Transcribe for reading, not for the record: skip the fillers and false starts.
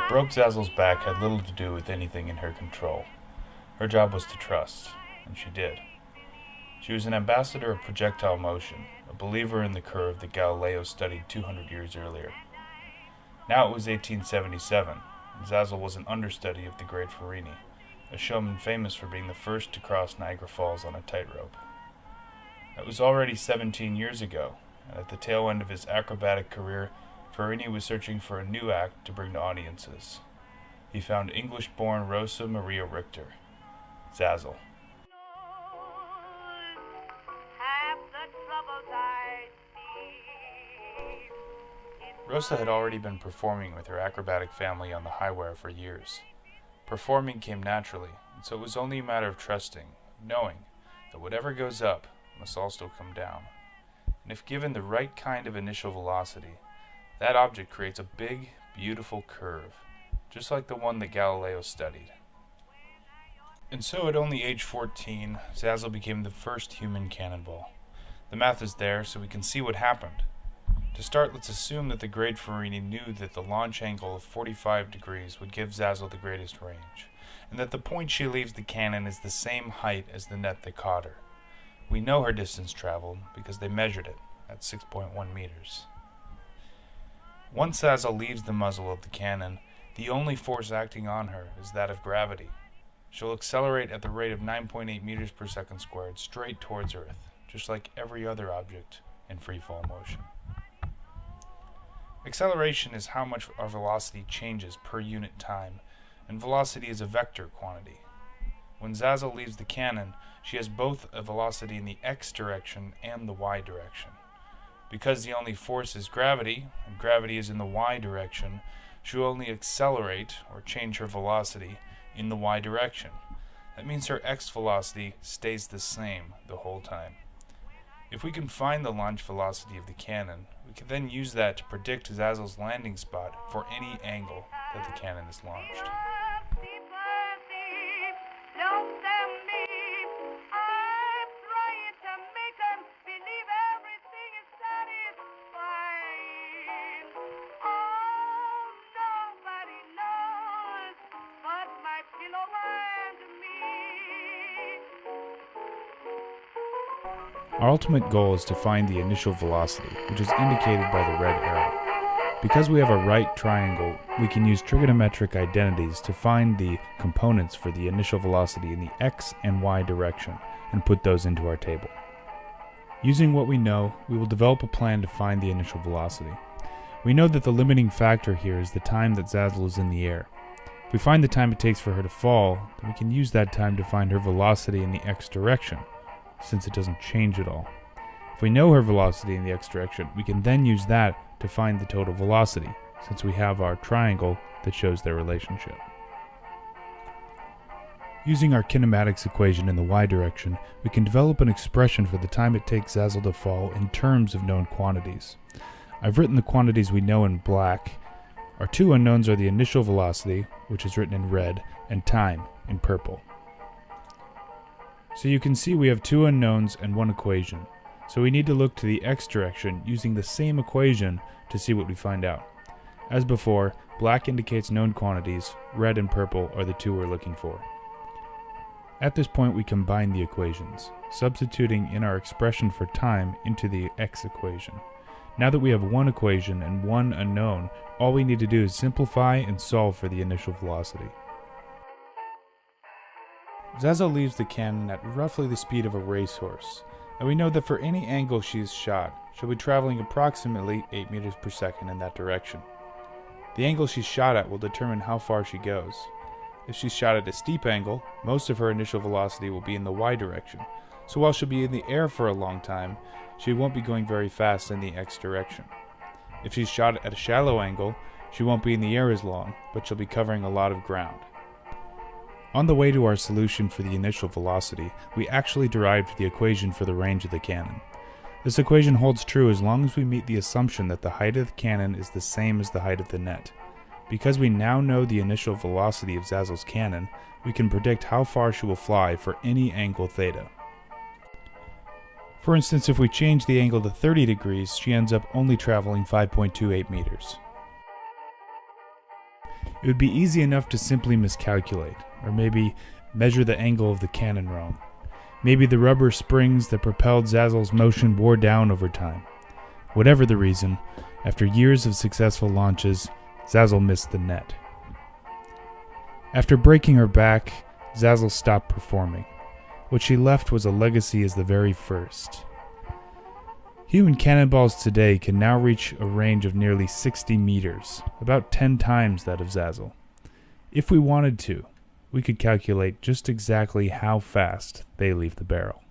What broke Zazel's back had little to do with anything in her control. Her job was to trust, and she did. She was an ambassador of projectile motion, a believer in the curve that Galileo studied 200 years earlier. Now it was 1877, and Zazel was an understudy of the great Farini, a showman famous for being the first to cross Niagara Falls on a tightrope. That was already 17 years ago, and at the tail end of his acrobatic career, Farini was searching for a new act to bring to audiences. He found English-born Rosa Maria Richter, Zazel. Rosa had already been performing with her acrobatic family on the highwire for years. Performing came naturally, and so it was only a matter of trusting, knowing that whatever goes up must also come down. And if given the right kind of initial velocity, that object creates a big, beautiful curve, just like the one that Galileo studied. And so at only age 14, Zazel became the first human cannonball. The math is there, so we can see what happened. To start, let's assume that the great Farini knew that the launch angle of 45 degrees would give Zazel the greatest range, and that the point she leaves the cannon is the same height as the net that caught her. We know her distance traveled because they measured it at 6.1 meters. Once Zazel leaves the muzzle of the cannon, the only force acting on her is that of gravity. She'll accelerate at the rate of 9.8 meters per second squared straight towards Earth, just like every other object in free-fall motion. Acceleration is how much our velocity changes per unit time, and velocity is a vector quantity. When Zazel leaves the cannon, she has both a velocity in the x direction and the y direction. Because the only force is gravity, and gravity is in the y direction, she will only accelerate, or change her velocity, in the y direction. That means her x velocity stays the same the whole time. If we can find the launch velocity of the cannon, we can then use that to predict Zazel's landing spot for any angle that the cannon is launched. Our ultimate goal is to find the initial velocity, which is indicated by the red arrow. Because we have a right triangle, we can use trigonometric identities to find the components for the initial velocity in the x and y direction and put those into our table. Using what we know, we will develop a plan to find the initial velocity. We know that the limiting factor here is the time that Zazel is in the air. If we find the time it takes for her to fall, then we can use that time to find her velocity in the x direction, since it doesn't change at all. If we know her velocity in the x direction, we can then use that to find the total velocity, since we have our triangle that shows their relationship. Using our kinematics equation in the y direction, we can develop an expression for the time it takes Zazel to fall in terms of known quantities. I've written the quantities we know in black. Our two unknowns are the initial velocity, which is written in red, and time in purple. So you can see we have two unknowns and one equation. So we need to look to the x direction using the same equation to see what we find out. As before, black indicates known quantities, red and purple are the two we're looking for. At this point we combine the equations, substituting in our expression for time into the x equation. Now that we have one equation and one unknown, all we need to do is simplify and solve for the initial velocity. Zazel leaves the cannon at roughly the speed of a racehorse, and we know that for any angle she is shot, she'll be traveling approximately 8 meters per second in that direction. The angle she's shot at will determine how far she goes. If she's shot at a steep angle, most of her initial velocity will be in the y direction, so while she'll be in the air for a long time, she won't be going very fast in the x direction. If she's shot at a shallow angle, she won't be in the air as long, but she'll be covering a lot of ground. On the way to our solution for the initial velocity, we actually derived the equation for the range of the cannon. This equation holds true as long as we meet the assumption that the height of the cannon is the same as the height of the net. Because we now know the initial velocity of Zazel's cannon, we can predict how far she will fly for any angle theta. For instance, if we change the angle to 30 degrees, she ends up only traveling 5.28 meters. It would be easy enough to simply miscalculate, or maybe measure the angle of the cannon wrong. Maybe the rubber springs that propelled Zazel's motion wore down over time. Whatever the reason, after years of successful launches, Zazel missed the net. After breaking her back, Zazel stopped performing. What she left was a legacy as the very first. Human cannonballs today can now reach a range of nearly 60 meters, about 10 times that of Zazel. If we wanted to, we could calculate just exactly how fast they leave the barrel.